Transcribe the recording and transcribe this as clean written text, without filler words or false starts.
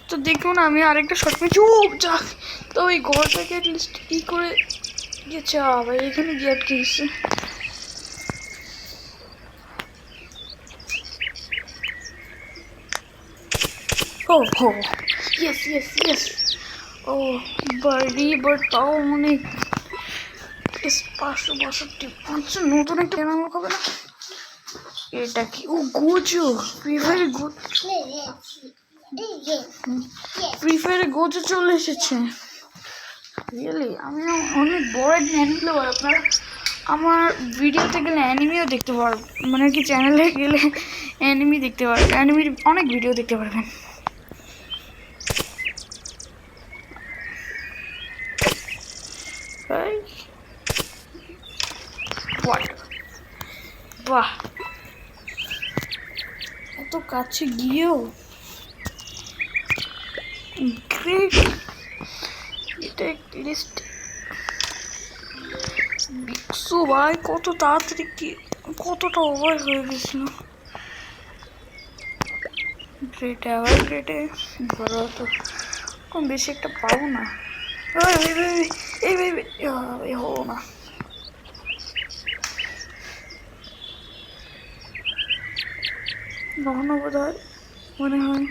তো দেখুন আমি আরেকটা শর্ট পেয়েছি। ও যাক, তো ওই ঘরটাকে অ্যাটলিস্ট করে গেছে। আবার এখানে গিয়ে আটকে গেছে। ও হো, ইয়েস ইয়েস ইয়েস। ও বাড়ি, বাট তাও অনেক 562। আচ্ছা, নতুন একটা চ্যানেল হবে না? এটা কি? ও গোজো, ফ্রি ফায়ারে গোজো চলে এসেছে। রিয়েলি আমি অনেক বড় একটা অ্যানিমে। আপনারা আমার ভিডিওতে গেলে অ্যানিমেও দেখতে পারবেন, মানে কি চ্যানেলে গেলে অ্যানিমে দেখতে পারবেন, অ্যানিমের অনেক ভিডিও দেখতে পারবেন। বাহ, এত কাছে গিয়েও গ্রেট। এটা লিস্ট বিক্সু ভাই কত তাড়াতাড়ি, কি কতটা ওভার হয়ে গেছিল। গ্রেট, আবার গ্রেটে বড় তো কম বেশি একটা পাবো না। এই হবো না। কখনো বোধ হয় মনে হয়